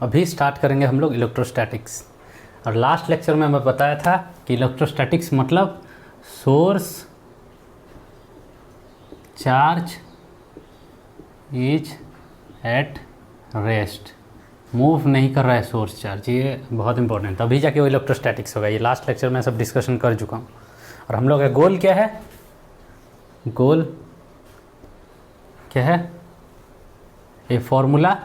अभी स्टार्ट करेंगे हम लोग इलेक्ट्रोस्टैटिक्स। और लास्ट लेक्चर में मैं बताया था कि इलेक्ट्रोस्टैटिक्स मतलब source charge is at rest, move नहीं कर रहा है सोर्स चार्ज, ये बहुत इंपॉर्टेंट, तभी जाके वो इलेक्ट्रोस्टैटिक्स होगा। ये लास्ट लेक्चर में सब डिस्कशन कर चुका हूँ। और हम लोग का गोल क्या है? गोल क्या है? A formula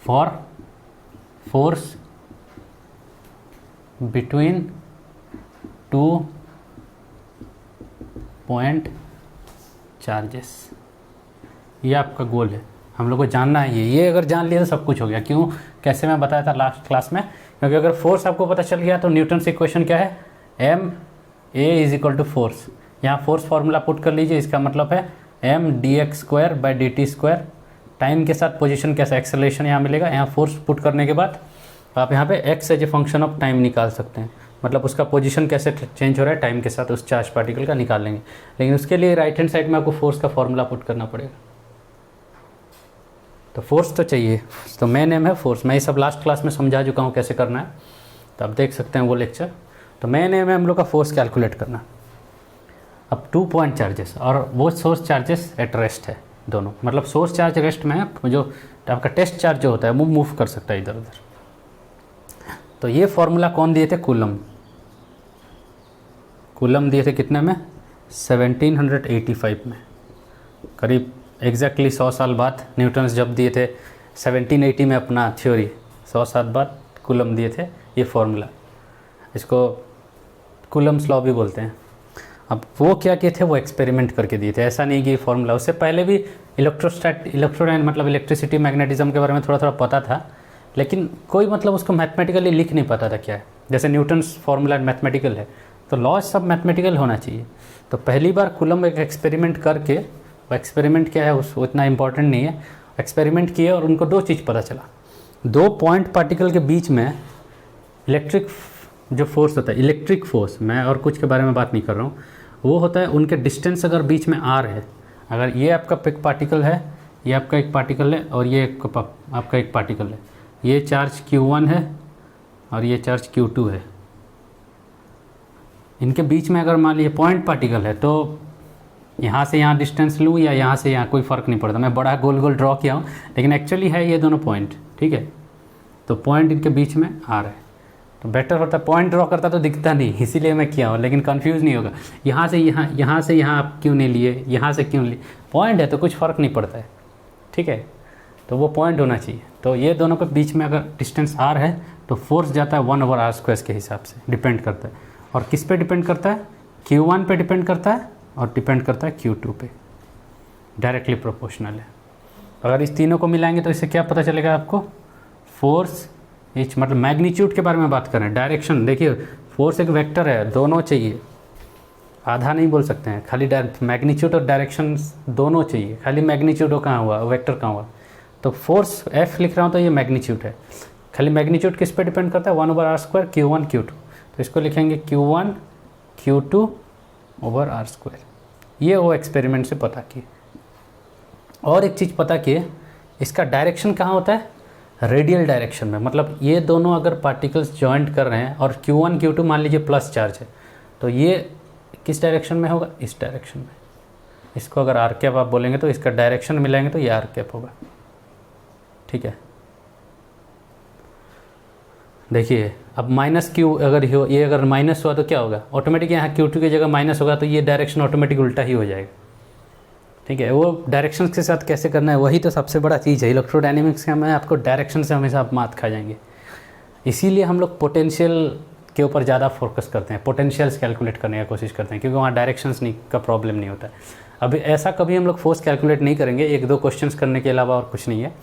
for force between two point charges, ये आपका गोल है। हम लोग को जानना है ये अगर जान लिया तो सब कुछ हो गया। क्यों? कैसे मैं बताया था लास्ट क्लास में, क्योंकि अगर फोर्स आपको पता चल गया तो न्यूटन इक्वेशन क्या है? M A is equal to force. यहाँ फोर्स फार्मूला पुट कर लीजिए, इसका मतलब है M D X square by D T square. Time के साथ पोजीशन कैसा एक्सेलरेशन यहाँ मिलेगा। यहाँ फोर्स पुट करने के बाद आप यहाँ पे X as a function of time निकाल सकते हैं, मतलब उसका पोजीशन कैसे चेंज हो रहा है टाइम के साथ उस चार्ज पार्टिकल का निकाल लेंगे। लेकिन उसके लिए राइट हैंड साइड में आपको फोर्स का फॉर्मूला पुट करना पड़ेगा। तो फोर्स तो चाहिए, तो मेन एम है फोर्स। मैं ये सब लास्ट क्लास में समझा चुका हूँ कैसे करना है, तो आप देख सकते हैं वो लेक्चर। तो मेन एम है हम लोग का फोर्स कैलकुलेट करना। अब 2 पॉइंट चार्जेस और वो सोर्स चार्जेस एट रेस्ट है दोनों, मतलब सोर्स चार्ज रेस्ट में है, जो आपका टेस्ट चार्ज जो होता है वो मूव कर सकता है इधर उधर। तो ये फॉर्मूला कौन दिए थे? कूलम दिए थे कितने में? 1785 में, करीब एग्जैक्टली 100 साल बाद न्यूटन्स जब दिए थे 1780 में अपना थ्योरी, 100 साल बाद कूलम दिए थे ये फॉर्मूला। इसको कूलम्स लॉ भी बोलते हैं। अब वो क्या किए थे? वो एक्सपेरिमेंट करके दिए थे, ऐसा नहीं कि फॉर्मूला। उससे पहले भी इलेक्ट्रोडाइन मतलब इलेक्ट्रिसिटी मैग्नेटिज्म के बारे में थोड़ा थोड़ा पता था, लेकिन कोई मतलब उसको मैथमेटिकली लिख नहीं पाता था क्या है। जैसे न्यूटन्स फार्मूला मैथमेटिकल है, तो लॉज सब मैथमेटिकल होना चाहिए। तो पहली बार कूलम एक एक्सपेरिमेंट करके, वो एक्सपेरिमेंट क्या है वो इतना इंपॉर्टेंट नहीं है, एक्सपेरिमेंट किए और उनको 2 चीज़ पता चला। 2 पॉइंट पार्टिकल के बीच में इलेक्ट्रिक जो फोर्स होता है, इलेक्ट्रिक फोर्स, मैं और कुछ के बारे में बात नहीं कर रहा हूँ, वो होता है उनके डिस्टेंस अगर बीच में आर है, अगर ये आपका एक पार्टिकल है, ये आपका एक पार्टिकल है और ये आपका एक पार्टिकल है, ये चार्ज Q1 है और ये चार्ज Q2 है, इनके बीच में अगर मान लीजिए पॉइंट पार्टिकल है, तो यहाँ से यहाँ डिस्टेंस लूँ या यहाँ से यहाँ, कोई फ़र्क नहीं पड़ता। मैं बड़ा गोल गोल ड्रॉ किया हूँ, लेकिन एक्चुअली है ये दोनों पॉइंट, ठीक है। तो पॉइंट इनके बीच में आ रहा है, तो बेटर होता है पॉइंट ड्रॉ करता तो दिखता नहीं, इसीलिए मैं किया हूँ, लेकिन कंफ्यूज नहीं होगा। यहाँ से यहाँ आप क्यों नहीं लिए, यहाँ से क्यों लिए? पॉइंट है तो कुछ फ़र्क नहीं पड़ता है, ठीक है। तो वो पॉइंट होना चाहिए। तो ये दोनों के बीच में अगर डिस्टेंस आर है तो फोर्स जाता है 1/r² के हिसाब से, डिपेंड करता है। और किस पे डिपेंड करता है? Q1 पे डिपेंड करता है और डिपेंड करता है Q2 पे, डायरेक्टली प्रोपोर्शनल है। अगर इस तीनों को मिलाएंगे तो इससे क्या पता चलेगा आपको? फोर्स इच, मतलब मैग्नीट्यूड के बारे में बात करें, डायरेक्शन। देखिए फोर्स एक वेक्टर है, दोनों चाहिए, आधा नहीं बोल सकते हैं, खाली मैग्नीट्यूड और डायरेक्शन दोनों चाहिए। खाली मैग्नीट्यूड कहाँ हुआ, वेक्टर कहाँ हुआ? तो फोर्स F लिख रहा हूँ तो ये मैग्नीट्यूड है। खाली मैग्नीट्यूड किस पे डिपेंड करता है? 1/r² Q1 Q2। तो इसको लिखेंगे Q1 Q2/r²। ये वो एक्सपेरिमेंट से पता किए। और एक चीज़ पता किए, इसका डायरेक्शन कहाँ होता है? रेडियल डायरेक्शन में। मतलब ये दोनों अगर पार्टिकल्स जॉइंट कर रहे हैं और Q1 Q2 मान लीजिए प्लस चार्ज है, तो ये किस डायरेक्शन में होगा? इस डायरेक्शन में। इसको अगर आर कैप आप बोलेंगे तो इसका डायरेक्शन मिलाएंगे तो ये आर कैप होगा, ठीक है। देखिए अब -Q अगर हो, ये अगर माइनस हुआ तो क्या होगा? ऑटोमेटिक यहाँ Q2 की जगह माइनस होगा, तो ये डायरेक्शन ऑटोमेटिक उल्टा ही हो जाएगा, ठीक है। वो डायरेक्शन के साथ कैसे करना है, वही तो सबसे बड़ा चीज़ है इलेक्ट्रोडायनेमिक्स का। मैं आपको डायरेक्शन से हमेशा आप मात खा जाएंगे। इसीलिए हम लोग पोटेंशियल के ऊपर ज़्यादा फोकस करते हैं, पोटेंशियल्स कैलकुलेट करने की कोशिश करते हैं, क्योंकि वहाँ डायरेक्शंस नहीं का प्रॉब्लम नहीं होता है। अभी ऐसा कभी हम लोग फोर्स कैलकुलेट नहीं करेंगे, 1-2 क्वेश्चंस करने के अलावा और कुछ नहीं है।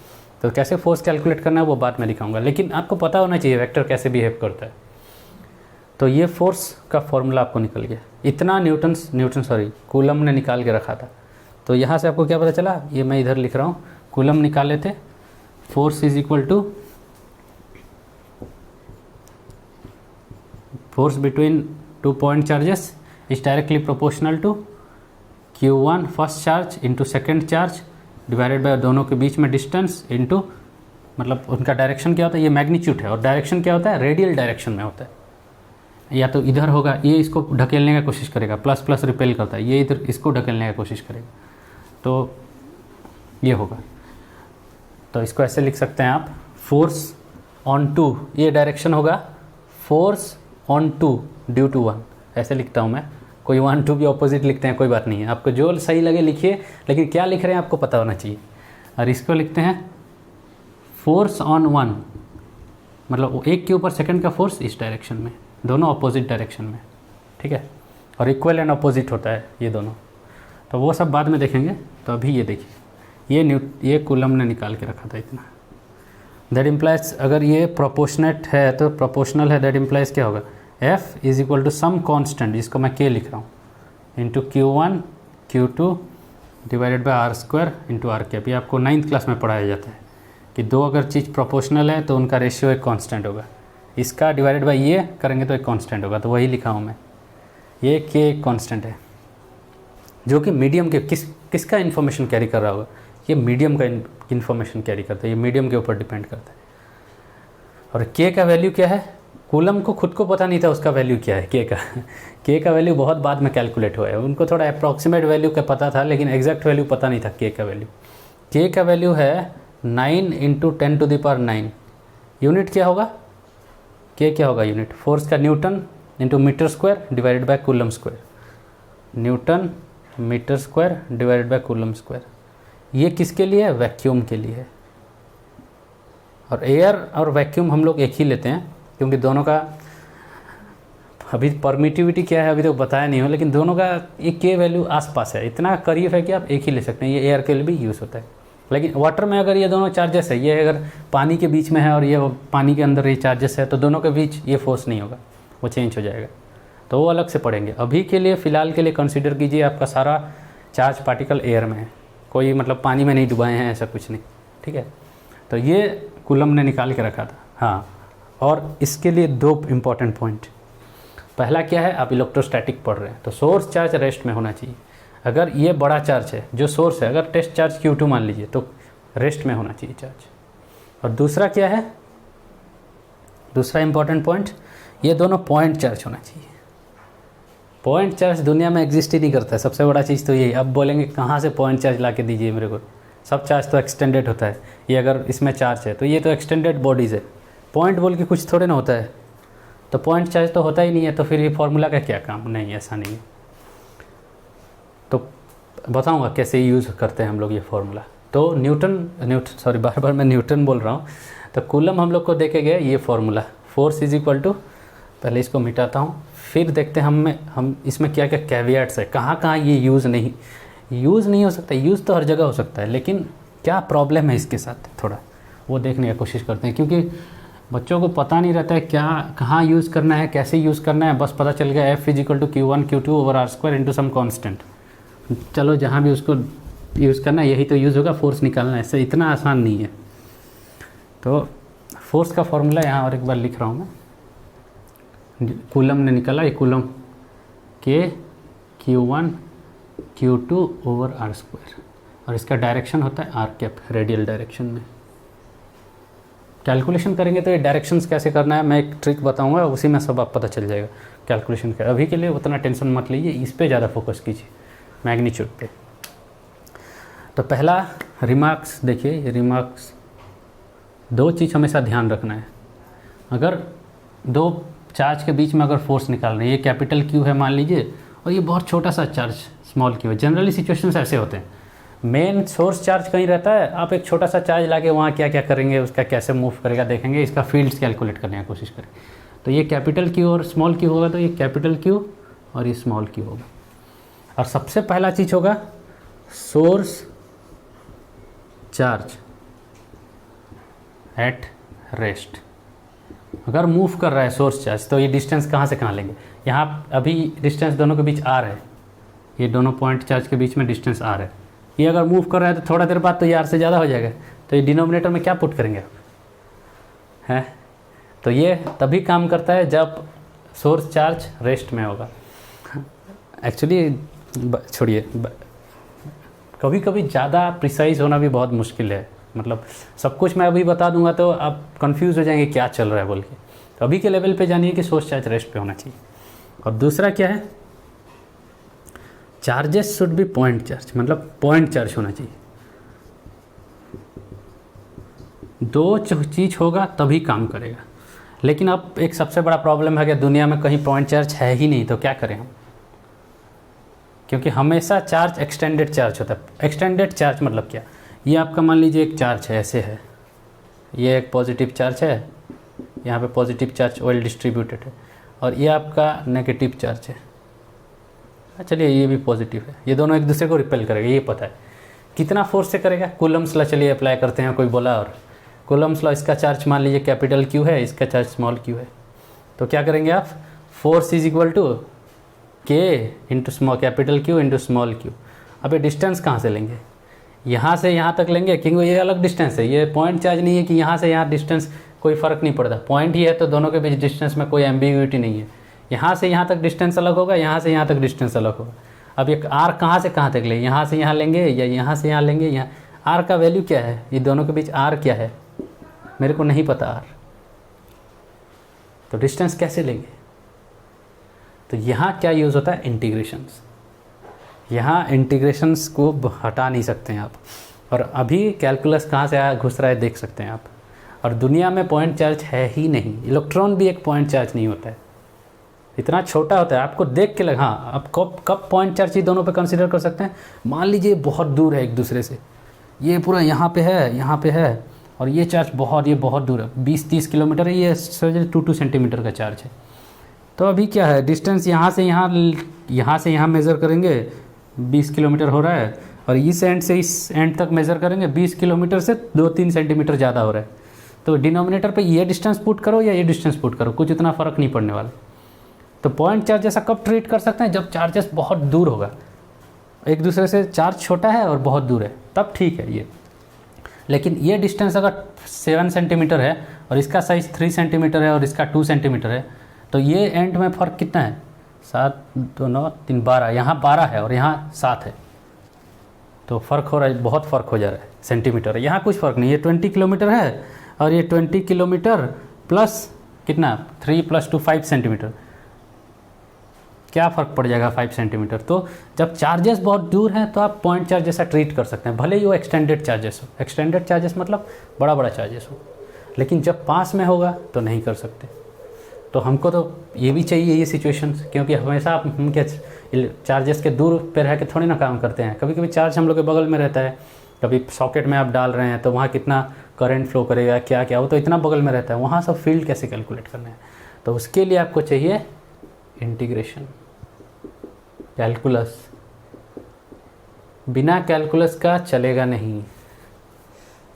तो कैसे फोर्स कैलकुलेट करना है वो बात मैं दिखाऊंगा, लेकिन आपको पता होना चाहिए वेक्टर कैसे बिहेव करता है। तो ये फोर्स का फॉर्मूला आपको निकल गया, इतना कूलम ने निकाल के रखा था। तो यहाँ से आपको क्या पता चला? ये मैं इधर लिख रहा हूँ, कूलम निकाले थे। Force is equal to force between 2 point charges is directly proportional to Q1 first charge into second charge divided by दोनों के बीच में डिस्टेंस इनटू, मतलब उनका डायरेक्शन क्या होता है, ये मैग्नीट्यूड है, और डायरेक्शन क्या होता है, रेडियल डायरेक्शन में होता है। या तो इधर होगा, ये इसको ढकेलने का कोशिश करेगा, प्लस प्लस रिपेल करता है, ये इधर इसको ढकेलने का कोशिश करेगा, तो ये होगा। तो इसको ऐसे लिख सकते हैं आप, फोर्स ऑन टू, ये डायरेक्शन होगा, force on two due to 1, ऐसे लिखता हूँ मैं। कोई 1 2 भी ऑपोजिट लिखते हैं, कोई बात नहीं है, आपको जो सही लगे लिखिए, लेकिन क्या लिख रहे हैं आपको पता होना चाहिए। और इसको लिखते हैं फोर्स ऑन 1, मतलब एक के ऊपर सेकंड का फोर्स इस डायरेक्शन में, दोनों अपोजिट डायरेक्शन में, ठीक है। और इक्वल एंड अपोजिट होता है ये दोनों, तो वो सब बाद में देखेंगे। तो अभी ये देखिए, ये कूलम ने निकाल के रखा था इतना। दैट इम्प्लाइज, अगर ये प्रोपोर्शनेट है तो प्रोपोर्शनल है, दैट इम्प्लाइज क्या होगा, F is equal to some constant, जिसको मैं K लिख रहा हूँ, into Q1 Q2 divided by R square into R cap. ये आपको 9th क्लास में पढ़ाया जाता है कि दो अगर चीज़ प्रोपोर्शनल है तो उनका रेशियो एक कांस्टेंट होगा, इसका डिवाइडेड बाई ये करेंगे तो एक कांस्टेंट होगा, तो वही लिखा हूँ मैं। ये K एक कांस्टेंट है जो कि मीडियम के किसका इन्फॉर्मेशन कैरी कर रहा होगा, ये मीडियम का इन्फॉर्मेशन कैरी करता है, ये मीडियम के ऊपर डिपेंड करता है। और K का वैल्यू क्या है, कूलम को खुद को पता नहीं था उसका वैल्यू क्या है K का वैल्यू बहुत बाद में कैलकुलेट हुआ है, उनको थोड़ा अप्रॉक्सीमेट वैल्यू का पता था, लेकिन एग्जैक्ट वैल्यू पता नहीं था K का वैल्यू। K का वैल्यू है 9 इंटू 10⁻⁹। यूनिट क्या होगा, K क्या होगा यूनिट, फोर्स का Newton into metre square divided by coulomb square, Newton metre square divided by coulomb square. ये किसके लिए है, वैक्यूम के लिए है। और एयर और वैक्यूम हम लोग एक ही लेते हैं, क्योंकि दोनों का अभी परमिटिविटी क्या है अभी तो बताया नहीं हो, लेकिन दोनों का एक K वैल्यू आसपास है, इतना करीब है कि आप एक ही ले सकते हैं। ये एयर के लिए भी यूज़ होता है, लेकिन वाटर में अगर ये दोनों चार्जेस है, ये अगर पानी के बीच में है और ये पानी के अंदर ये चार्जेस है, तो दोनों के बीच ये फोर्स नहीं होगा, वो चेंज हो जाएगा, तो वो अलग से पढ़ेंगे। अभी के लिए फ़िलहाल के लिए कंसिडर कीजिए आपका सारा चार्ज पार्टिकल एयर में है, कोई मतलब पानी में नहीं डुबाए हैं, ऐसा कुछ नहीं, ठीक है। तो ये कूलम ने निकाल के रखा था। हाँ, और इसके लिए दो इम्पॉर्टेंट पॉइंट, पहला क्या है, आप इलेक्ट्रोस्टैटिक पढ़ रहे हैं तो सोर्स चार्ज रेस्ट में होना चाहिए। अगर ये बड़ा चार्ज है जो सोर्स है, अगर टेस्ट चार्ज Q2 मान लीजिए तो रेस्ट में होना चाहिए चार्ज। और दूसरा क्या है, दूसरा इंपॉर्टेंट पॉइंट, ये दोनों पॉइंट चार्ज होना चाहिए। पॉइंट चार्ज दुनिया में एग्जिस्ट ही नहीं करता है, सबसे बड़ा चीज़ तो यही। अब बोलेंगे कहाँ से पॉइंट चार्ज ला के दीजिए मेरे को, सब चार्ज तो एक्सटेंडेड होता है। ये अगर इसमें चार्ज है तो ये तो एक्सटेंडेड बॉडीज़ है, पॉइंट बोल के कुछ थोड़े ना होता है, तो पॉइंट चार्ज तो होता ही नहीं है, तो फिर ये फार्मूला का क्या काम, नहीं ऐसा नहीं है। तो बताऊंगा कैसे यूज़ करते हैं हम लोग ये फार्मूला। तो न्यूटन सॉरी बार बार मैं न्यूटन बोल रहा हूँ। तो कूलम हम लोग को देखे गए ये formula, force is equal to, पहले इसको मिटाता हूँ, फिर देखते हैं हम इसमें क्या क्या कैविएट्स है, कहाँ ये यूज़ नहीं हो सकता। यूज़ तो हर जगह हो सकता है, लेकिन क्या प्रॉब्लम है इसके साथ, थोड़ा वो देखने की कोशिश करते हैं, क्योंकि बच्चों को पता नहीं रहता है क्या कहाँ यूज़ करना है, कैसे यूज़ करना है। बस पता चल गया F is equal to Q1 Q2 over R square into some constant. चलो जहाँ भी उसको यूज़ करना है यही तो यूज़ होगा, फोर्स निकालना है, इससे इतना आसान नहीं है। तो फोर्स का फॉर्मूला यहाँ और एक बार लिख रहा हूँ मैं, कूलम ने निकाला, ये coulomb K Q1 Q2 over R square, और इसका डायरेक्शन होता है आर कैप, रेडियल डायरेक्शन में। कैलकुलेशन करेंगे तो ये डायरेक्शंस कैसे करना है मैं एक ट्रिक बताऊंगा, उसी में सब आप पता चल जाएगा कैलकुलेशन का। अभी के लिए उतना टेंशन मत लीजिए, इस पे ज़्यादा फोकस कीजिए, मैग्नीट्यूड पे। तो पहला रिमार्क्स देखिए, ये रिमार्क्स, दो चीज़ हमेशा ध्यान रखना है। अगर दो चार्ज के बीच में अगर फोर्स निकाल रहे हैं, ये कैपिटल Q है मान लीजिए, और ये बहुत छोटा सा चार्ज स्मॉल Q है। जनरली सिचुएशंस ऐसे होते हैं, मेन सोर्स चार्ज कहीं रहता है, आप एक छोटा सा चार्ज लाके वहाँ क्या क्या करेंगे, उसका कैसे मूव करेगा देखेंगे, इसका फील्ड्स कैलकुलेट करने की कोशिश करें। तो ये कैपिटल Q और स्मॉल Q होगा, तो ये कैपिटल Q और ये स्मॉल Q होगा। और सबसे पहला चीज़ होगा सोर्स चार्ज एट रेस्ट। अगर मूव कर रहा है सोर्स चार्ज, तो ये डिस्टेंस कहाँ से कहाँ लेंगे, यहाँ अभी डिस्टेंस दोनों के बीच R है, ये दोनों पॉइंट चार्ज के बीच में डिस्टेंस R है। ये अगर मूव कर रहा है तो थोड़ा देर बाद तो ये R से ज़्यादा हो जाएगा, तो ये डिनोमिनेटर में क्या पुट करेंगे आप, हैं। तो ये तभी काम करता है जब सोर्स चार्ज रेस्ट में होगा। एक्चुअली छोड़िए, कभी कभी ज़्यादा प्रिसाइज होना भी बहुत मुश्किल है, मतलब सब कुछ मैं अभी बता दूंगा तो आप कंफ्यूज हो जाएंगे क्या चल रहा है बोल के। तो अभी के लेवल पे जानिए कि सोर्स चार्ज रेस्ट पे होना चाहिए। और दूसरा क्या है, charges should be point charge, मतलब पॉइंट चार्ज होना चाहिए। दो चीज़ होगा तभी काम करेगा। लेकिन अब एक सबसे बड़ा प्रॉब्लम है कि दुनिया में कहीं पॉइंट चार्ज है ही नहीं, तो क्या करें हम, क्योंकि हमेशा चार्ज एक्सटेंडेड चार्ज होता है। एक्सटेंडेड चार्ज मतलब क्या, ये आपका मान लीजिए एक चार्ज है, ऐसे है, ये एक पॉजिटिव चार्ज है, यहाँ पे पॉजिटिव चार्ज वेल डिस्ट्रीब्यूटेड है, और ये आपका नेगेटिव चार्ज है। चलिए ये भी पॉजिटिव है, ये दोनों एक दूसरे को रिपेल करेगा, ये पता है। कितना फोर्स से करेगा, कूलम्स लॉ चलिए अप्लाई करते हैं, कोई बोला, और कूलम्स लॉ, इसका चार्ज मान लीजिए कैपिटल क्यू है, इसका चार्ज स्मॉल क्यू है, तो क्या करेंगे आप, फोर्स इज इक्वल टू के into small capital Q into small Q. अब ये डिस्टेंस कहाँ से लेंगे, यहाँ से यहाँ तक लेंगे, क्योंकि ये अलग डिस्टेंस है, ये पॉइंट चार्ज नहीं है कि यहाँ से यहाँ डिस्टेंस कोई फ़र्क नहीं पड़ता, पॉइंट ही है, तो दोनों के बीच डिस्टेंस में कोई एम्बिग्यूटी नहीं है। यहाँ से यहाँ तक डिस्टेंस अलग होगा, यहाँ से यहाँ तक डिस्टेंस अलग होगा। अब ये आर कहाँ से कहाँ तक ले, यहाँ से यहाँ लेंगे या यहाँ से यहाँ लेंगे, यहाँ आर का वैल्यू क्या है, ये दोनों के बीच आर क्या है मेरे को नहीं पता आर, तो डिस्टेंस कैसे लेंगे। तो यहाँ क्या यूज़ होता है, इंटीग्रेशंस। यहाँ इंटीग्रेशंस को हटा नहीं सकते हैं आप, और अभी कैलकुलस कहाँ से आया घुस रहा है देख सकते हैं आप। और दुनिया में पॉइंट चार्ज है ही नहीं, इलेक्ट्रॉन भी एक पॉइंट चार्ज नहीं होता है, इतना छोटा होता है, आपको देख के लगा। हाँ, आप कब पॉइंट चार्ज ये दोनों पे कंसिडर कर सकते हैं, मान लीजिए बहुत दूर है एक दूसरे से, ये पूरा यहाँ पे है, यहाँ पे है, और ये चार्ज ये बहुत दूर है, 20-30 किलोमीटर है, ये 2 सेंटीमीटर का चार्ज है। तो अभी क्या है, डिस्टेंस यहाँ से यहाँ मेज़र करेंगे, 20 किलोमीटर हो रहा है, और इस एंड से इस एंड तक मेज़र करेंगे, 20 किलोमीटर से 2-3 सेंटीमीटर ज़्यादा हो रहा है। तो डिनोमिनेटर पे ये डिस्टेंस पुट करो या ये डिस्टेंस पुट करो, कुछ इतना फ़र्क नहीं पड़ने वाला। तो पॉइंट चार्ज जैसा कब ट्रीट कर सकते हैं, जब चार्जेस बहुत दूर होगा, एक दूसरे से चार्ज छोटा है और बहुत दूर है, तब ठीक है ये। लेकिन ये डिस्टेंस अगर 7 सेंटीमीटर है और इसका साइज़ 3 सेंटीमीटर है और इसका 2 सेंटीमीटर है, तो ये एंड में फ़र्क कितना है, 7 2 9 3 12, यहाँ 12 है और यहाँ 7 है, तो फ़र्क हो रहा है, बहुत फ़र्क हो जा रहा है सेंटीमीटर। यहाँ कुछ फ़र्क नहीं, ये 20 किलोमीटर है और ये 20 किलोमीटर प्लस कितना, 3 + 2 5 सेंटीमीटर, क्या फ़र्क पड़ जाएगा 5 सेंटीमीटर। तो जब चार्जेस बहुत दूर हैं तो आप पॉइंट चार्ज जैसा ट्रीट कर सकते हैं, भले ही वो एक्सटेंडेड चार्जेस हो। एक्सटेंडेड चार्जेस मतलब बड़ा चार्जेस हो, लेकिन जब पास में होगा तो नहीं कर सकते। तो हमको तो ये भी चाहिए ये सिचुएशन, क्योंकि हमेशा हम क्या चार्जेस के दूर पे रह के थोड़ी ना काम करते हैं। कभी कभी चार्ज हम लोग के बगल में रहता है, कभी सॉकेट में आप डाल रहे हैं तो वहाँ कितना करंट फ्लो करेगा, क्या क्या, वो तो इतना बगल में रहता है, वहाँ सब फील्ड कैसे कैलकुलेट करना है। तो उसके लिए आपको चाहिए इंटीग्रेशन, कैलकुलस। बिना कैलकुलस का चलेगा नहीं।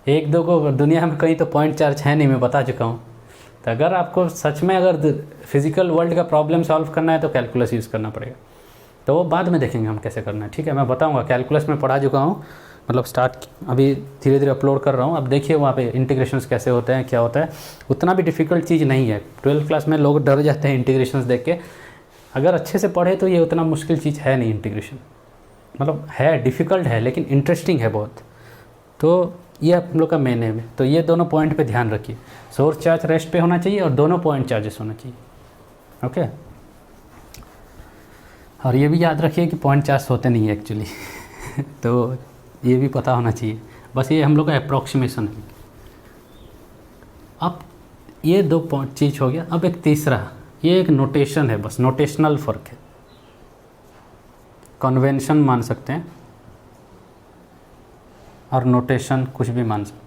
एक दो को दुनिया में कहीं तो पॉइंट चार्ज है नहीं, मैं बता चुका हूँ। तो अगर आपको सच में अगर फिजिकल वर्ल्ड का प्रॉब्लम सॉल्व करना है तो कैलकुलस यूज़ करना पड़ेगा। तो वो बाद में देखेंगे हम कैसे करना है, ठीक है। मैं बताऊँगा, कैलकुलस में पढ़ा चुका हूँ, मतलब स्टार्ट अभी धीरे धीरे अपलोड कर रहा हूँ। अब देखिए वहाँ पे इंटीग्रेशंस कैसे होते हैं, क्या होता है। उतना भी डिफ़िकल्ट चीज़ नहीं है। 12th क्लास में लोग डर जाते हैं इंटीग्रेशंस देख के, अगर अच्छे से पढ़े तो ये उतना मुश्किल चीज़ है नहीं। इंटीग्रेशन मतलब है, डिफ़िकल्ट है लेकिन इंटरेस्टिंग है बहुत। तो ये आप लोग का मेन है। तो ये दोनों पॉइंट पे ध्यान रखिए, सोर्स चार्ज रेस्ट पे होना चाहिए और दोनों पॉइंट चार्जेस होना चाहिए, ओके। और ये भी याद रखिए कि पॉइंट चार्ज होते नहीं है एक्चुअली तो ये भी पता होना चाहिए, बस ये हम लोग का अप्रॉक्सीमेशन है। अब ये दो पॉइंट चीज़ हो गया। अब एक तीसरा, ये एक नोटेशन है, बस नोटेशनल फ़र्क है। कन्वेंशन मान सकते हैं और नोटेशन कुछ भी मान सकते हैं।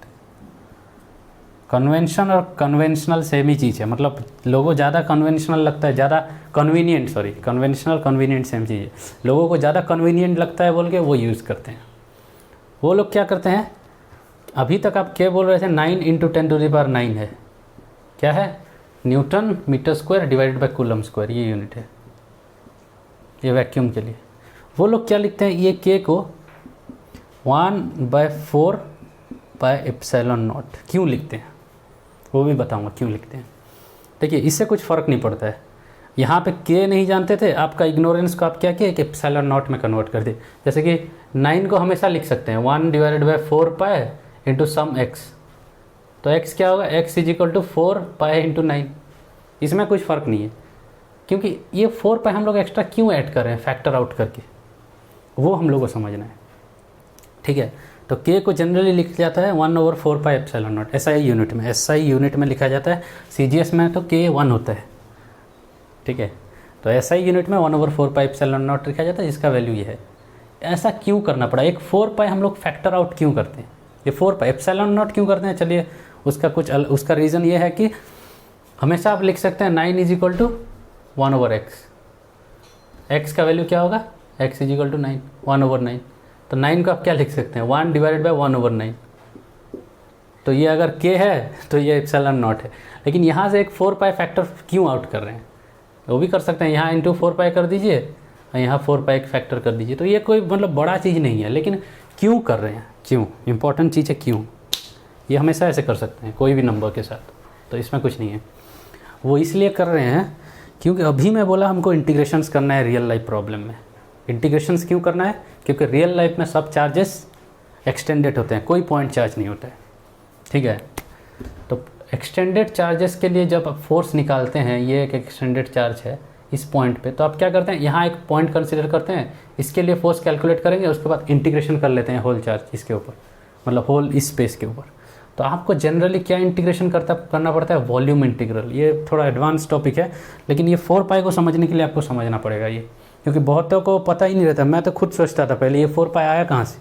कन्वेंशन और कन्वेंशनल सेम ही चीज़ है, मतलब लोगों को ज़्यादा कन्वेंशनल लगता है, ज़्यादा convenient, sorry conventional convenient same चीज़ है। लोगों को ज़्यादा कन्वीनियंट लगता है बोल के वो यूज़ करते हैं। वो लोग क्या करते हैं, अभी तक आप क्या बोल रहे थे, 9 × 10⁹ है, क्या है, Newton metre square divided by coulomb square, ये यूनिट है ये वैक्यूम के लिए। वो लोग क्या लिखते हैं, ये के को 1/4πε0 क्यों लिखते हैं, वो भी बताऊंगा क्यों लिखते हैं। देखिए इससे कुछ फ़र्क नहीं पड़ता है। यहाँ पे के नहीं जानते थे, आपका इग्नोरेंस को आप क्या किए कि एप्सिलॉन नॉट में कन्वर्ट कर दिए। जैसे कि 9 को हमेशा लिख सकते हैं 1/4 इंटू सम एक्स, तो x क्या होगा, x is equal to 4 into 9। इसमें कुछ फ़र्क नहीं है, क्योंकि ये 4 हम लोग एक्स्ट्रा क्यों ऐड कर रहे हैं फैक्टर आउट करके, वो हम लोग को समझना है। ठीक है, तो k को जनरली लिखा जाता है 1/4 एप्सिलॉन नॉट SI यूनिट में, SI यूनिट में लिखा जाता है। CGS में तो k 1 होता है। ठीक है, तो SI यूनिट में 1/4 एप्सिलॉन नॉट लिखा जाता है, जिसका वैल्यू ये है। ऐसा क्यों करना पड़ा, एक 4 हम लोग फैक्टर आउट क्यों करते हैं, ये 4 एप्सिलॉन नॉट क्यों करते हैं, चलिए उसका रीज़न ये है कि हमेशा आप लिख सकते हैं 9 is equal to 1/x, x का वैल्यू क्या होगा, x इज इक्वल टू 9 1/9, तो 9 को आप क्या लिख सकते हैं 1/1/9। तो ये अगर k है तो ये एप्सिलॉन नॉट है। लेकिन यहाँ से एक 4 फैक्टर क्यों आउट कर रहे हैं, वो भी कर सकते हैं, यहाँ इंटू 4 कर दीजिए और यहाँ 4 एक फैक्टर कर दीजिए। तो ये कोई मतलब बड़ा चीज़ नहीं है, लेकिन क्यों कर रहे हैं, क्यों, इंपॉर्टेंट चीज़ है क्यों। ये हमेशा ऐसे कर सकते हैं कोई भी नंबर के साथ, तो इसमें कुछ नहीं है। वो इसलिए कर रहे हैं क्योंकि अभी मैं बोला हमको इंटीग्रेशंस करना है रियल लाइफ प्रॉब्लम में। इंटीग्रेशंस क्यों करना है, क्योंकि रियल लाइफ में सब चार्जेस एक्सटेंडेड होते हैं, कोई पॉइंट चार्ज नहीं होता है। ठीक है, तो एक्सटेंडेड चार्जेस के लिए जब आप फोर्स निकालते हैं, ये एक एक्सटेंडेड चार्ज है इस पॉइंट पे, तो आप क्या करते हैं, यहाँ एक पॉइंट कंसिडर करते हैं, इसके लिए फोर्स कैलकुलेट करेंगे, उसके बाद इंटीग्रेशन कर लेते हैं होल चार्ज इसके ऊपर, मतलब होल इस स्पेस के ऊपर। तो आपको जनरली क्या इंटीग्रेशन करना पड़ता है, वॉल्यूम इंटीग्रल। ये थोड़ा एडवांस टॉपिक है, लेकिन ये 4 को समझने के लिए आपको समझना पड़ेगा ये, क्योंकि बहुतों को पता ही नहीं रहता। मैं तो खुद सोचता था पहले ये 4 आया कहाँ से,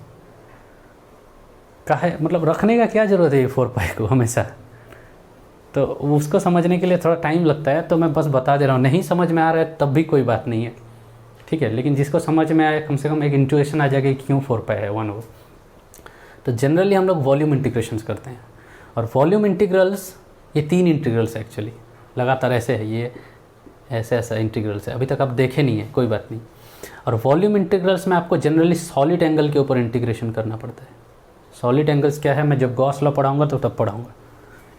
काहे मतलब रखने का क्या ज़रूरत है ये 4 को हमेशा, तो उसको समझने के लिए थोड़ा टाइम लगता है। तो मैं बस बता दे रहा हूँ, नहीं समझ में आ रहा है तब भी कोई बात नहीं है, ठीक है, लेकिन जिसको समझ में आए कम से कम एक इंट्यूएशन आ जाएगी क्यों 4 है 1/। तो जनरली हम लोग वॉल्यूम इंटीग्रेशंस करते हैं, और वॉल्यूम इंटीग्रल्स ये 3 इंटीग्रल्स एक्चुअली लगातार ऐसे है, ये ऐसा इंटीग्रल्स है, अभी तक आप देखे नहीं है, कोई बात नहीं। और वॉल्यूम इंटीग्रल्स में आपको जनरली सॉलिड एंगल के ऊपर इंटीग्रेशन करना पड़ता है। सॉलिड एंगल्स क्या है, मैं जब गॉस लॉ पढ़ाऊँगा तो तब पढ़ाऊँगा।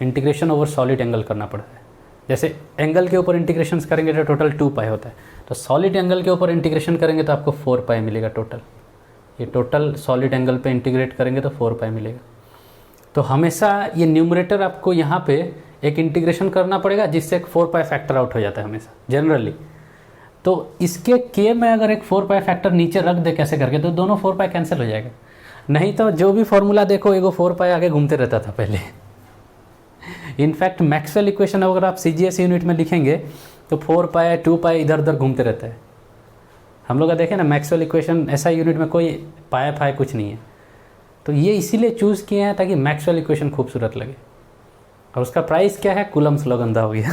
इंटीग्रेशन ओवर सॉलिड एंगल करना पड़ता है। जैसे एंगल के ऊपर इंटीग्रेशन करेंगे तो टोटल 2 होता है, तो सॉलिड एंगल के ऊपर इंटीग्रेशन करेंगे तो आपको 4 मिलेगा टोटल। ये टोटल सॉलिड एंगल पे इंटीग्रेट करेंगे तो 4 मिलेगा। तो हमेशा ये न्यूमरेटर आपको यहाँ पे एक इंटीग्रेशन करना पड़ेगा, जिससे एक 4 फैक्टर आउट हो जाता है हमेशा जनरली। तो इसके के में अगर एक 4 फैक्टर नीचे रख दे कैसे करके, तो दोनों 4 कैंसिल हो जाएगा। नहीं तो जो भी फॉर्मूला देखो एगो 4 आगे घूमते रहता था पहले। इनफैक्ट मैक्सवेल इक्वेशन अगर आप CGS यूनिट में लिखेंगे तो 4 2 इधर उधर घूमते रहता है। हम लोग का देखें ना मैक्सवेल इक्वेशन SI यूनिट में कोई पाया कुछ नहीं है। तो ये इसीलिए चूज़ किए हैं ताकि मैक्सवेल इक्वेशन खूबसूरत लगे। और उसका प्राइस क्या है, कूलम्स लॉ गंदा हो गया।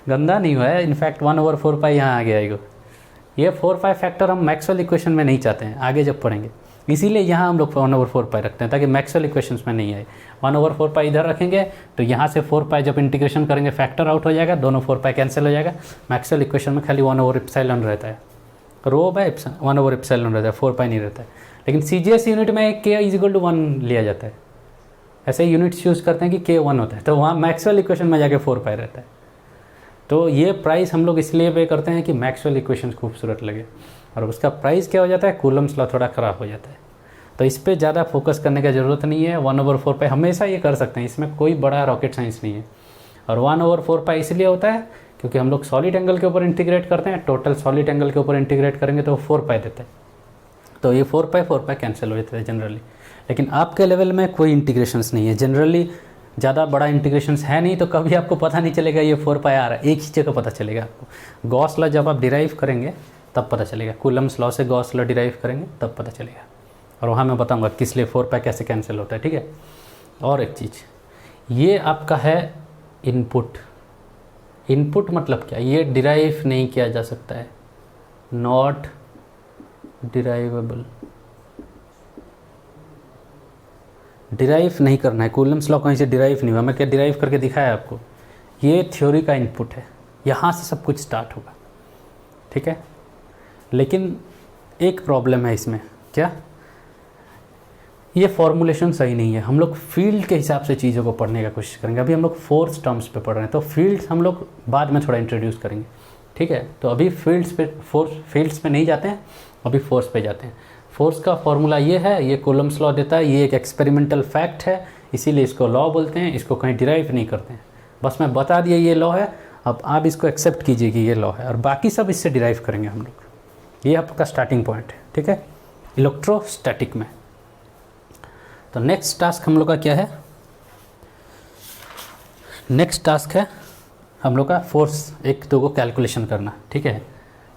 गंदा नहीं हुआ है, इनफैक्ट 1/4 यहाँ आ गया है। ये 4 फैक्टर हम मैक्सवेल इक्वेशन में नहीं चाहते हैं, आगे जब पढ़ेंगे, इसीलिए यहाँ हम लोग 1/4 रखते हैं ताकि मैक्सवेल इक्वेशंस में नहीं आए। 1/4 इधर रखेंगे तो यहाँ से 4 जब इंटीग्रेशन करेंगे फैक्टर आउट हो जाएगा, दोनों 4 कैंसिल हो जाएगा। मैक्सवेल इक्वेशन में खाली 1/ε रहता है, रो बाय 1/ε रहता है, 4 नहीं रहता है। लेकिन CGS यूनिट में k = 1 लिया जाता है। ऐसे यूनिट्स यूज़ करते हैं कि k 1 होता है, तो वहाँ मैक्सवेल इक्वेशन में जाके 4 रहता है। तो ये प्राइस हम लोग इसलिए पे करते हैं कि मैक्सवेल इक्वेशन खूबसूरत लगे, और उसका प्राइस क्या हो जाता है, कूलम्स लॉ थोड़ा ख़राब हो जाता है। तो इस पे ज़्यादा फोकस करने का ज़रूरत नहीं है। 1/4 हमेशा ये कर सकते हैं, इसमें कोई बड़ा रॉकेट साइंस नहीं है। और 1/4 इसलिए होता है क्योंकि हम लोग सॉलिड एंगल के ऊपर इंटीग्रेट करते हैं, टोटल सॉलिड एंगल के ऊपर इंटीग्रेट करेंगे तो 4 देता है। तो ये 4 कैंसिल हो जाता है जनरली। लेकिन आपके लेवल में कोई इंटीग्रेशंस नहीं है, जनरली ज़्यादा बड़ा इंटीग्रेशंस है नहीं, तो कभी आपको पता नहीं चलेगा ये 4 आ रहा है। एक ही जगह पता चलेगा आपको, गॉस लॉ जब आप डिराइव करेंगे तब पता चलेगा, कूलम्स लॉ से गॉस लॉ डिराइव करेंगे तब पता चलेगा। और वहाँ मैं बताऊँगा किस लिए 4 कैसे कैंसिल होता है, ठीक है। और एक चीज़, ये आपका है इनपुट। इनपुट मतलब क्या, ये डिराइव नहीं किया जा सकता है, नॉट डिराइवेबल। डिराइव नहीं करना है, कूलम्स लॉ कहीं से डिराइव नहीं हुआ, मैं क्या डिराइव करके दिखाया आपको। ये थ्योरी का इनपुट है, यहाँ से सब कुछ स्टार्ट होगा, ठीक है। लेकिन एक प्रॉब्लम है इसमें, क्या, ये फॉर्मुलेशन सही नहीं है। हम लोग फील्ड के हिसाब से चीज़ों को पढ़ने का कोशिश करेंगे। अभी हम लोग फोर्स टर्म्स पे पढ़ रहे हैं, तो फील्ड्स हम लोग बाद में थोड़ा इंट्रोड्यूस करेंगे, ठीक है। तो अभी फील्ड्स पे नहीं जाते हैं, अभी फोर्स पे जाते हैं। फोर्स का फॉर्मूला ये है, ये कूलम्स लॉ देता है, ये एक एक्सपेरिमेंटल फैक्ट है, इसीलिए इसको लॉ बोलते हैं। इसको कहीं डिराइव नहीं करते हैं, बस मैं बता दिया ये लॉ है, अब आप इसको एक्सेप्ट कीजिए कि ये लॉ है, और बाकी सब इससे डिराइव करेंगे हम लोग। ये आपका स्टार्टिंग पॉइंट है, ठीक है, इलेक्ट्रोस्टैटिक में। तो नेक्स्ट टास्क हम लोग का क्या है? नेक्स्ट टास्क है हम लोग का फोर्स एक दो को कैलकुलेशन करना, ठीक है।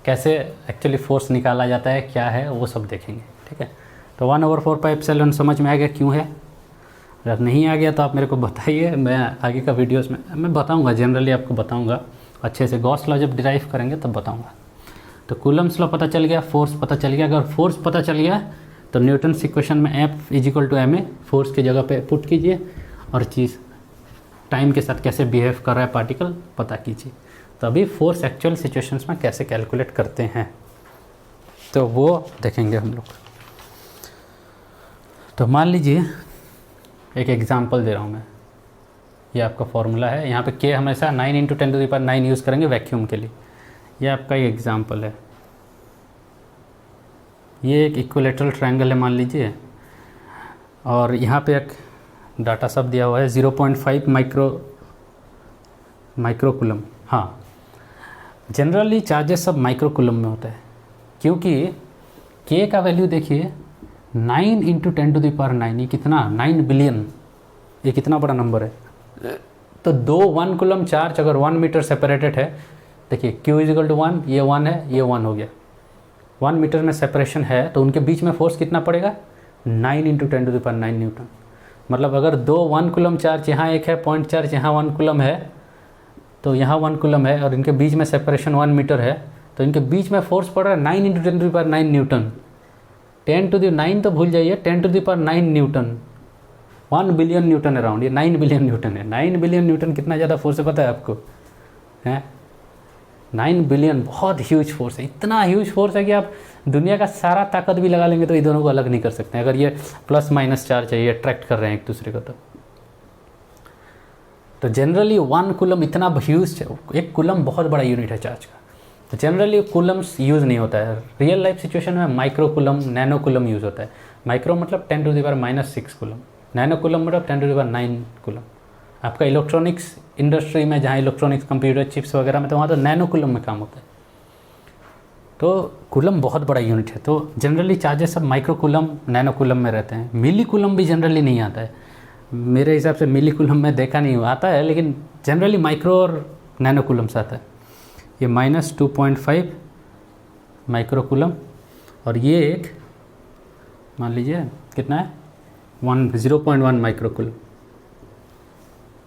कैसे एक्चुअली फोर्स निकाला जाता है, क्या है, वो सब देखेंगे, ठीक है। तो 1/4πε समझ में आ गया क्यों है? अगर नहीं आ गया तो आप मेरे को बताइए, मैं आगे का वीडियोस में मैं बताऊंगा, जनरली आपको बताऊंगा अच्छे से। गॉस लॉ जब डिराइव करेंगे तब बताऊंगा। तो कूलम्स लॉ पता चल गया, फोर्स पता चल गया। अगर फोर्स पता चल गया तो न्यूटन्स इक्वेशन में F = ma फोर्स की जगह पे पुट कीजिए, और चीज़ टाइम के साथ कैसे बिहेव कर रहा है पार्टिकल पता कीजिए। तो अभी फोर्स एक्चुअल सिचुएशंस में कैसे कैलकुलेट करते हैं तो वो देखेंगे हम लोग। तो मान लीजिए एक एग्जांपल दे रहा हूँ मैं, ये आपका फॉर्मूला है। यहाँ पे k हमेशा 9 × 10⁹ यूज़ करेंगे वैक्यूम के लिए। ये आपका एक एग्जांपल है। ये एक इक्विलेटरल ट्रायंगल है मान लीजिए, और यहाँ पे एक डाटा सब दिया हुआ है 0.5 माइक्रोकूलम। हाँ, जनरली चार्जेस सब माइक्रोकूलम में होता है, क्योंकि k का वैल्यू देखिए 9 × 10⁹, ये कितना 9 बिलियन, ये कितना बड़ा नंबर है। तो 1 कूलम चार्ज अगर 1 मीटर सेपरेटेड है, देखिए q = 1, ये 1 है, ये 1 हो गया, 1 मीटर में सेपरेशन है, तो उनके बीच में फोर्स कितना पड़ेगा? 9 × 10⁹ न्यूटन। मतलब अगर 1 कूलम चार्ज यहाँ एक है, पॉइंट चार्ज यहाँ 1 कूलम है, तो यहाँ 1 कूलम है, और इनके बीच में सेपरेशन 1 मीटर है, तो इनके बीच में फोर्स पड़ रहा है 9 × 10⁹ न्यूटन। 10⁹ तो भूल जाइए, 10⁹ न्यूटन, 1 बिलियन न्यूटन अराउंड, ये 9 बिलियन न्यूटन है। 9 बिलियन न्यूटन कितना ज़्यादा फोर्स है पता है आपको? हैं 9 बिलियन बहुत ह्यूज फोर्स है। इतना ह्यूज फोर्स है कि आप दुनिया का सारा ताकत भी लगा लेंगे तो ये दोनों को अलग नहीं कर सकते हैं। अगर ये प्लस माइनस चार्ज है, ये अट्रैक्ट कर रहे हैं एक दूसरे को, तो जनरली 1 कूलम इतना ह्यूज, एक कूलम बहुत बड़ा यूनिट है चार्ज का, तो जनरली कूलम्स यूज़ नहीं होता है। रियल लाइफ सिचुएशन में micro coulomb, nano coulomb use होता है। माइक्रो मतलब 10⁻⁻6 कूलम, नैनो कूलम मतलब 10⁻9 कूलम। आपका इलेक्ट्रॉनिक्स इंडस्ट्री में, जहाँ इलेक्ट्रॉनिक्स कंप्यूटर चिप्स वगैरह में, तो वहाँ तो नैनो कूलम में काम होता है। तो कूलम बहुत बड़ा यूनिट है, तो जनरली चार्जेस सब माइक्रो कूलम, नैनो कूलम में रहते हैं। मिली कूलम भी जनरली नहीं आता है, मेरे हिसाब से मिली कूलम में देखा नहीं हुआ, आता है लेकिन जनरली माइक्रो और नैनो कूलम से आता है। ये -2.5 माइक्रो कूलम, और ये एक मान लीजिए कितना है 0.1 माइक्रो कूलम।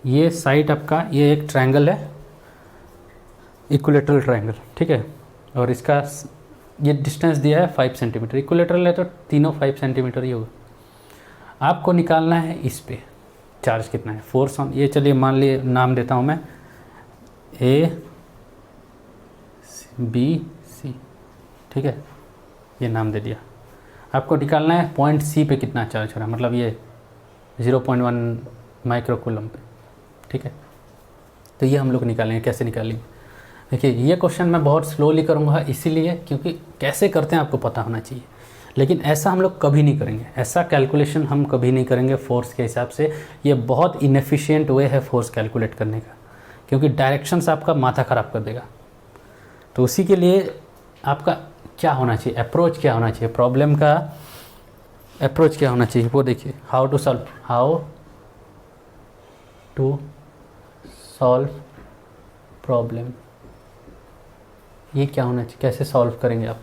ये साइड आपका, ये एक ट्रायंगल है, इक्विलेटरल ट्रायंगल, ठीक है, और इसका ये डिस्टेंस दिया है 5 सेंटीमीटर। इक्विलेटरल है तो तीनों 5 सेंटीमीटर ही होगा। आपको निकालना है इस पे चार्ज कितना है, फोर्स ऑन, ये चलिए मान लिए नाम देता हूँ मैं A B C, ठीक है, ये नाम दे दिया। आपको निकालना है पॉइंट C पे कितना चार्ज हो रहा है, मतलब ये 0.1 माइक्रो कूलम पे, ठीक है। तो ये हम लोग निकालेंगे, कैसे निकालेंगे देखिए। ये क्वेश्चन मैं बहुत स्लोली करूँगा, इसीलिए क्योंकि कैसे करते हैं आपको पता होना चाहिए, लेकिन ऐसा हम लोग कभी नहीं करेंगे, ऐसा कैलकुलेशन हम कभी नहीं करेंगे फोर्स के हिसाब से। ये बहुत इनएफिशिएंट वे है फोर्स कैलकुलेट करने का, क्योंकि डायरेक्शंस आपका माथा ख़राब कर देगा। तो उसी के लिए आपका क्या होना चाहिए, अप्रोच क्या होना चाहिए, प्रॉब्लम का अप्रोच क्या होना चाहिए, वो देखिए। हाउ टू सॉल्व प्रॉब्लम, ये क्या होना चाहिए, कैसे सॉल्व करेंगे आप।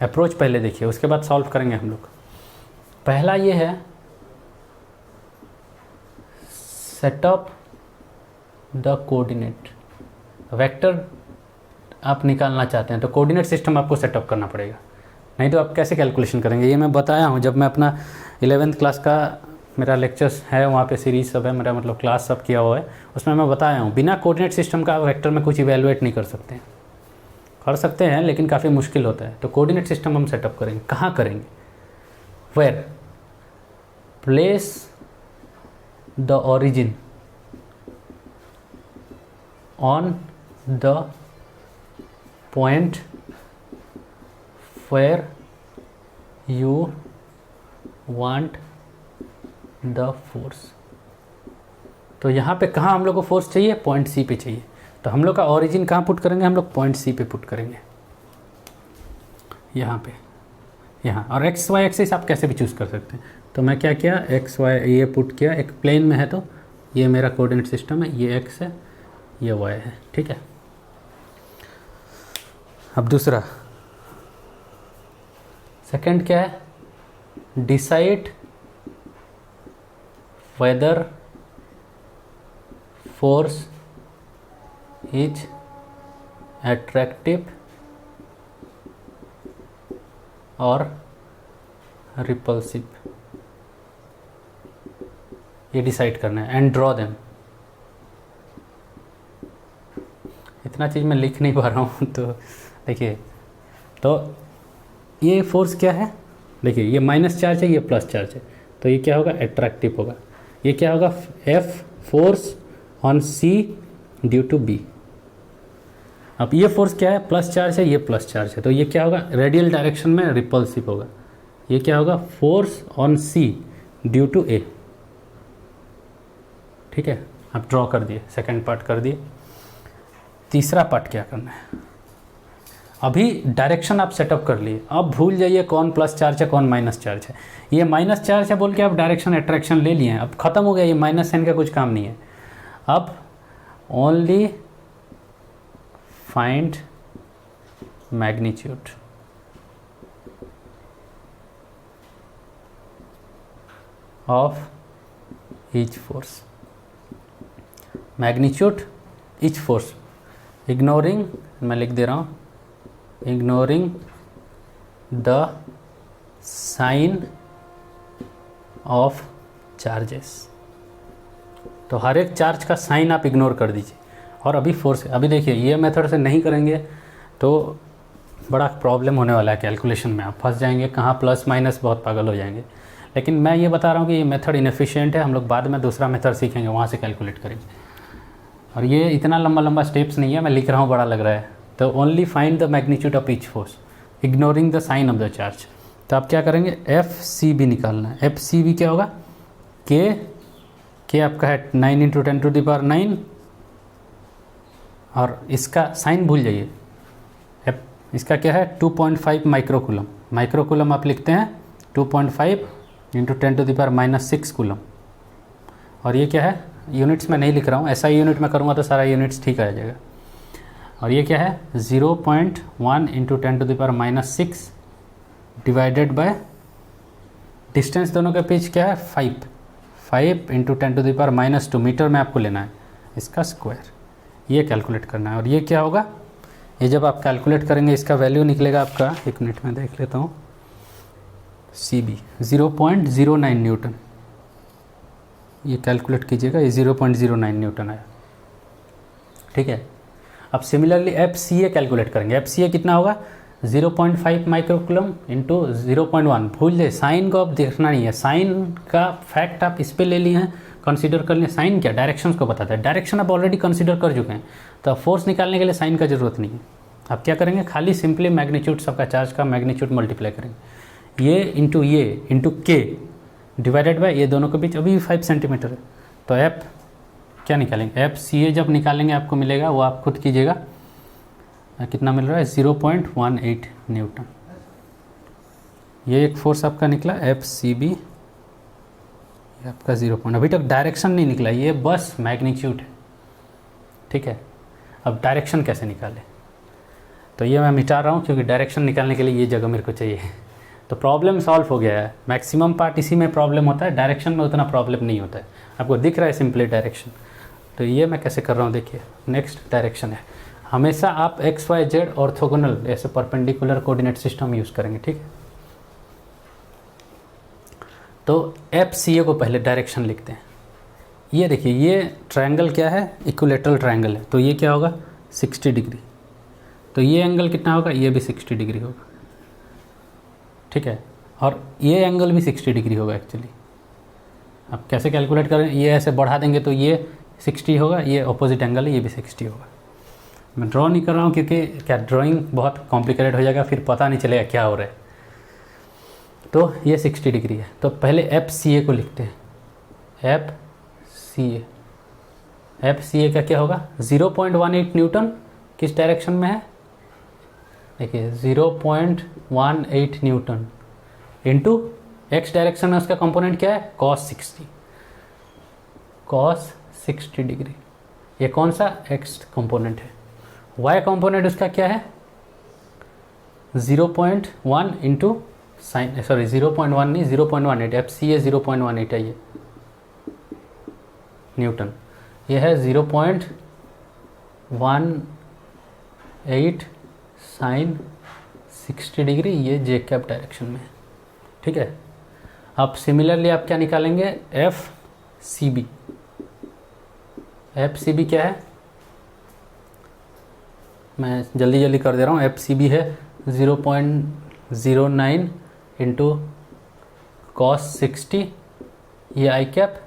अप्रोच पहले देखिए, उसके बाद सॉल्व करेंगे हम लोग। पहला ये है सेटअप द कोऑर्डिनेट वेक्टर। आप निकालना चाहते हैं तो कोऑर्डिनेट सिस्टम आपको सेटअप करना पड़ेगा, नहीं तो आप कैसे कैलकुलेशन करेंगे। ये मैं बताया हूँ जब मैं अपना 11th क्लास का मेरा लेक्चर्स है, वहाँ पे सीरीज़ सब है मेरा, मतलब क्लास सब किया हुआ है, उसमें मैं बताया हूँ बिना कोऑर्डिनेट सिस्टम का आप वेक्टर में कुछ इवेलुएट नहीं कर सकते हैं। कर सकते हैं लेकिन काफ़ी मुश्किल होता है। तो कोऑर्डिनेट सिस्टम हम सेटअप करेंगे, कहाँ करेंगे, where, place the origin on the point where you want the force। तो यहाँ पे कहाँ हम लोग को फोर्स चाहिए, पॉइंट सी पे चाहिए। तो हम लोग का ओरिजिन कहाँ पुट करेंगे, हम लोग पॉइंट सी पे पुट करेंगे, यहाँ पे, यहाँ। और एक्स वाई एक्सिस आप कैसे भी चूज़ कर सकते हैं। तो मैं क्या किया, एक्स वाई ये पुट किया, एक प्लेन में है तो ये मेरा कोऑर्डिनेट सिस्टम है, ये एक्स है, ये वाई है, ठीक है। अब दूसरा, सेकंड क्या है, decide whether force is attractive और रिपल्सिव, ये डिसाइड करना है। And draw them. इतना चीज़ मैं लिख नहीं पा रहा हूँ, तो देखिए, तो ये फोर्स क्या है, देखिए ये माइनस चार्ज है, ये प्लस चार्ज है, तो ये क्या होगा, अट्रैक्टिव होगा। ये क्या होगा, F force on C due to B. अब ये फोर्स क्या है, प्लस चार्ज है, ये प्लस चार्ज है, तो ये क्या होगा, रेडियल डायरेक्शन में रिपल्सिव होगा। ये क्या होगा, force on C due to A, ठीक है। आप ड्रॉ कर दिए, सेकंड पार्ट कर दिए। तीसरा पार्ट क्या करना है, अभी डायरेक्शन आप सेटअप कर लिए, अब भूल जाइए कौन प्लस चार्ज है कौन माइनस चार्ज है। ये माइनस चार्ज है बोल के आप डायरेक्शन अट्रैक्शन ले लिए हैं, अब खत्म हो गया, ये माइनस साइन का कुछ काम नहीं है। अब only find magnitude of each force, magnitude each force, ignoring, मैं लिख दे रहा हूँ, ignoring the sign of charges. तो हर एक चार्ज का साइन आप इग्नोर कर दीजिए। और अभी फोर्स, अभी देखिए ये मेथड से नहीं करेंगे तो बड़ा प्रॉब्लम होने वाला है कैलकुलेशन में, आप फंस जाएंगे, कहाँ प्लस माइनस, बहुत पागल हो जाएंगे। लेकिन मैं ये बता रहा हूँ कि ये मेथड इनएफिशिएंट है, हम लोग बाद में दूसरा मेथड सीखेंगे, वहाँ से कैलकुलेट करेंगे। और ये इतना लंबा लंबा स्टेप्स नहीं है, मैं लिख रहा हूँ, बड़ा लग रहा है। तो only find the magnitude of each force ignoring the sign of the charge. तो आप क्या करेंगे, एफ सी बी निकालना है। एफ सी बी क्या होगा, के आपका है 9 × 10⁹ और इसका साइन भूल जाइए। एफ इसका क्या है, 2.5 माइक्रोकूलम। माइक्रोकूलम आप लिखते हैं 2.5 × 10⁻⁻6 कूलम। और ये क्या है, यूनिट्स में नहीं लिख रहा हूँ, ऐसा यूनिट में करूँगा तो सारा यूनिट्स ठीक आ जाएगा। और ये क्या है, 0.1 × 10⁻6 डिवाइडेड बाय डिस्टेंस, दोनों के बीच क्या है, 5 × 10⁻2 मीटर में आपको लेना है, इसका स्क्वायर, ये कैलकुलेट करना है। और ये क्या होगा, ये जब आप कैलकुलेट करेंगे इसका वैल्यू निकलेगा आपका, एक मिनट में देख लेता हूँ, सी बी 0.09 न्यूटन। ये कैलकुलेट कीजिएगा, ये 0.09 न्यूटन आया, ठीक है। अब similarly F C A calculate करेंगे। एफ सी ए कितना होगा, 0.5 माइक्रोकूलम इंटू 0.1। भूल जाए, साइन को अब देखना नहीं है, साइन का फैक्ट आप इस पे ले लिए हैं, कंसीडर कर लें। साइन क्या, डायरेक्शंस को बताता है, डायरेक्शन आप ऑलरेडी कंसीडर कर चुके हैं, तो फोर्स निकालने के लिए साइन का ज़रूरत नहीं है। आप क्या करेंगे, खाली सिंपली मैग्नीट्यूड सबका चार्ज का मैग्नीट्यूड मल्टीप्लाई करेंगे, ये इंटू के डिवाइडेड बाय ये दोनों के बीच अभी 5 सेंटीमीटर है। तो एफ क्या निकालेंगे, एफ सी ए जब निकालेंगे आपको मिलेगा, वो आप खुद कीजिएगा, कितना मिल रहा है, 0.18 न्यूटन। ये एक फोर्स आपका निकला एफ सी बी, ये आपका 0. अभी तक डायरेक्शन नहीं निकला, ये बस मैग्नीट्यूड है, ठीक है। अब डायरेक्शन कैसे निकाले, तो ये मैं मिटा रहा हूँ क्योंकि डायरेक्शन निकालने के लिए ये जगह मेरे को चाहिए। तो प्रॉब्लम सॉल्व हो गया है। मैक्सिमम पार्ट इसी में प्रॉब्लम होता है, डायरेक्शन में उतना प्रॉब्लम नहीं होता है। आपको दिख रहा है सिंपली डायरेक्शन। तो ये मैं कैसे कर रहा हूँ, देखिए, नेक्स्ट डायरेक्शन है। हमेशा आप एक्स वाई जेड ऑर्थोगोनल ऐसे परपेंडिकुलर कोऑर्डिनेट सिस्टम यूज़ करेंगे, ठीक है। तो एफ सी ए को पहले डायरेक्शन लिखते हैं। ये देखिए, ये ट्रायंगल क्या है, इक्विलेटरल ट्रायंगल है, तो ये क्या होगा, 60 डिग्री। तो ये एंगल कितना होगा, ये भी 60 डिग्री होगा, ठीक है। और ये एंगल भी 60 डिग्री होगा एक्चुअली, अब कैसे कैलकुलेट करें, ये ऐसे बढ़ा देंगे तो ये 60 होगा, ये अपोजिट एंगल है, ये भी 60 होगा। मैं ड्रॉ नहीं कर रहा हूँ क्योंकि क्या ड्राइंग बहुत कॉम्प्लिकेटेड हो जाएगा, फिर पता नहीं चलेगा क्या हो रहा है। तो ये 60 डिग्री है। तो पहले एफ सी ए को लिखते हैं, एफ सी ए का क्या होगा, 0.18 न्यूटन किस डायरेक्शन में है, देखिए 0.18 न्यूटन इंटू एक्स डायरेक्शन में उसका कंपोनेंट क्या है, cos 60 डिग्री। ये कौन सा एक्स कंपोनेंट है, वाई कंपोनेंट उसका क्या है 0.1 इंटू साइन, सॉरी 0.1 नहीं 0.18, एफ सी ए 0.18 है ये न्यूटन, ये है 0.18 साइन 60 डिग्री, ये जे कैप डायरेक्शन में है। ठीक है, अब सिमिलरली आप क्या निकालेंगे, एफ सी बी क्या है, मैं जल्दी जल्दी कर दे रहा हूँ। एफ सी बी है 0.09 इंटू कॉस 60, ये आई कैप।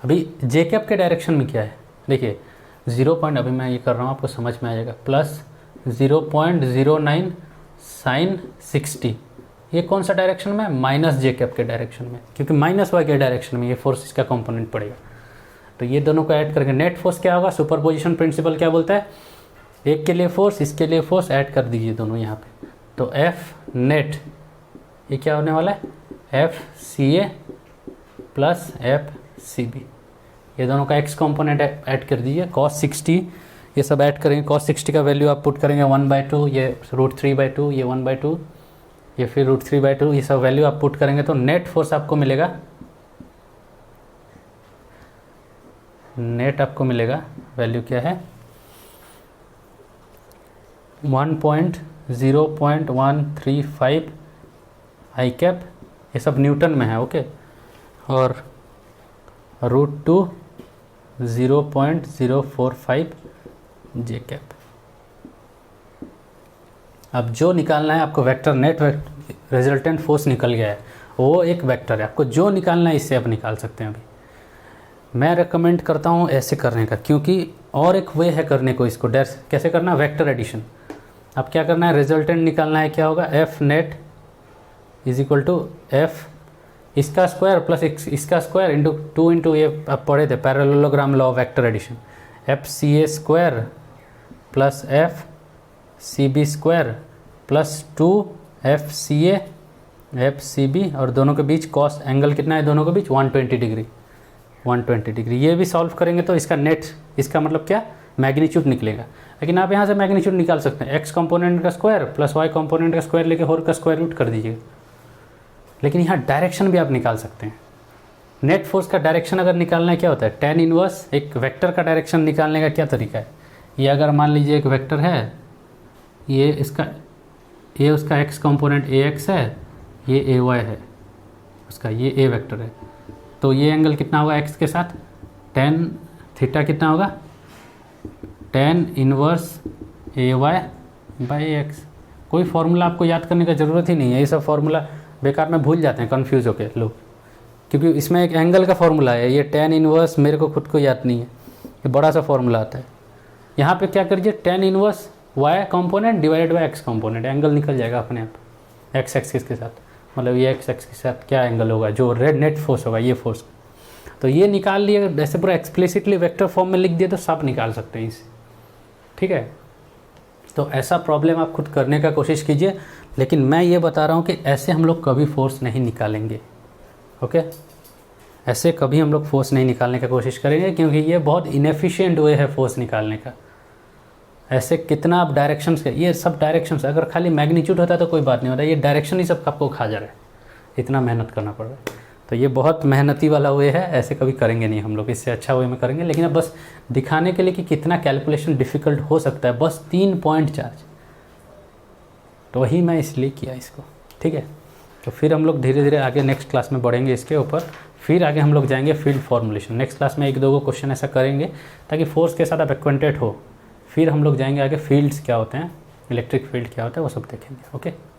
अभी जे कैप के डायरेक्शन में क्या है, देखिए 0. अभी मैं ये कर रहा हूँ आपको समझ में आ जाएगा, प्लस 0.09 साइन 60, ये कौन सा डायरेक्शन में, माइनस जे कैप के डायरेक्शन में, क्योंकि माइनस वाई के डायरेक्शन में ये फोर्स इसका कंपोनेंट पड़ेगा। तो ये दोनों को ऐड करके नेट फोर्स क्या होगा, सुपरपोजिशन प्रिंसिपल क्या बोलता है, एक के लिए फोर्स इसके लिए फोर्स, ऐड कर दीजिए दोनों यहाँ पे। तो एफ नेट ये क्या होने वाला है, एफ सी ए प्लस एफ सी बी, ये दोनों का एक्स कंपोनेंट ऐड कर दीजिए, cos 60 ये सब ऐड करेंगे। cos 60 का वैल्यू आप पुट करेंगे 1/2, ये √3/2, ये 1/2, ये फिर √3/2, ये सब वैल्यू आप पुट करेंगे तो नेट फोर्स आपको मिलेगा, नेट आपको मिलेगा वैल्यू क्या है 1.0.135 आई कैप, ये सब न्यूटन में है। ओके, और √2 0.045 जे कैप। अब जो निकालना है आपको वेक्टर, नेट रिजल्टेंट फोर्स निकल गया है, वो एक वेक्टर है, आपको जो निकालना है इससे आप निकाल सकते हैं। अभी मैं रेकमेंड करता हूँ ऐसे करने का, क्योंकि और एक वे है करने को, इसको कैसे करना, वेक्टर एडिशन। अब क्या करना है, रिजल्टेंट निकालना है, क्या होगा, F net is equal to F इसका स्क्वायर प्लस इसका स्क्वायर इंटू 2 इंटू, ये आप पढ़े थे parallelogram law of vector addition, F C A square plus F C B square plus 2 F C A F C B, और दोनों के बीच cos angle कितना है, दोनों के बीच 120 डिग्री, 120 डिग्री। ये भी सॉल्व करेंगे तो इसका नेट, इसका मतलब क्या, मैग्नीट्यूड निकलेगा। लेकिन आप यहाँ से मैग्नीट्यूड निकाल सकते हैं, एक्स कंपोनेंट का स्क्वायर प्लस वाई कंपोनेंट का स्क्वायर लेके होल का स्क्वायर रूट कर दीजिएगा। लेकिन यहाँ डायरेक्शन भी आप निकाल सकते हैं। नेट फोर्स का डायरेक्शन अगर निकालना है क्या होता है, tan इनवर्स, एक वेक्टर का डायरेक्शन निकालने का क्या तरीका है, ये अगर मान लीजिए एक वेक्टर है, ये इसका, ये उसका एक्स कंपोनेंट ए एक्स है, ये ए वाई है उसका, ये ए वेक्टर है, तो ये एंगल कितना होगा एक्स के साथ, tan थीटा कितना होगा, tan inverse A Y by X. कोई फार्मूला आपको याद करने का ज़रूरत ही नहीं है, ये सब फार्मूला बेकार में भूल जाते हैं कन्फ्यूज़ होके लोग, क्योंकि इसमें एक एंगल का फार्मूला है, ये tan इनवर्स मेरे को खुद को याद नहीं है, ये बड़ा सा फार्मूला आता है। यहाँ पे क्या करिए, tan inverse Y component divided by X component, angle निकल जाएगा अपने आप, एक्स एक्सिस के साथ, मतलब ये एक्स एक्सिस के साथ क्या एंगल होगा, जो रेड नेट फोर्स होगा ये फोर्स। तो ये निकाल लिए, ऐसे पूरा एक्सप्लिसिटली वेक्टर फॉर्म में लिख दिए तो सब निकाल सकते हैं इसे। ठीक है, तो ऐसा प्रॉब्लम आप खुद करने का कोशिश कीजिए, लेकिन मैं ये बता रहा हूँ कि ऐसे हम लोग कभी फोर्स नहीं निकालेंगे। ओके, ऐसे कभी हम लोग फोर्स नहीं निकालने का कोशिश करेंगे, क्योंकि ये बहुत इनएफिशिएंट वे है फोर्स निकालने का। ऐसे कितना आप डायरेक्शंस, ये सब डायरेक्शंस, अगर खाली मैग्नीट्यूड होता तो कोई बात नहीं होता, ये डायरेक्शन ही सब आपको खा जा रहा है, इतना मेहनत करना पड़ रहा है। तो ये बहुत मेहनती वाला वे है, ऐसे कभी करेंगे नहीं हम लोग, इससे अच्छा वे में करेंगे। लेकिन अब बस दिखाने के लिए कि कितना कैलकुलेशन डिफ़िकल्ट हो सकता है, बस 3 पॉइंट चार्ज, तो वही मैं इसलिए किया इसको। ठीक है, तो फिर हम लोग धीरे धीरे आगे नेक्स्ट क्लास में बढ़ेंगे इसके ऊपर, फिर आगे हम लोग जाएंगे फील्ड फॉर्मुलेशन। नेक्स्ट क्लास में 1-2 क्वेश्चन ऐसा करेंगे ताकि फोर्स के साथ आप एक्वेंटेड हो, फिर हम लोग जाएंगे आगे फील्ड्स क्या होते हैं, इलेक्ट्रिक फील्ड क्या होता है, वो सब देखेंगे। ओके।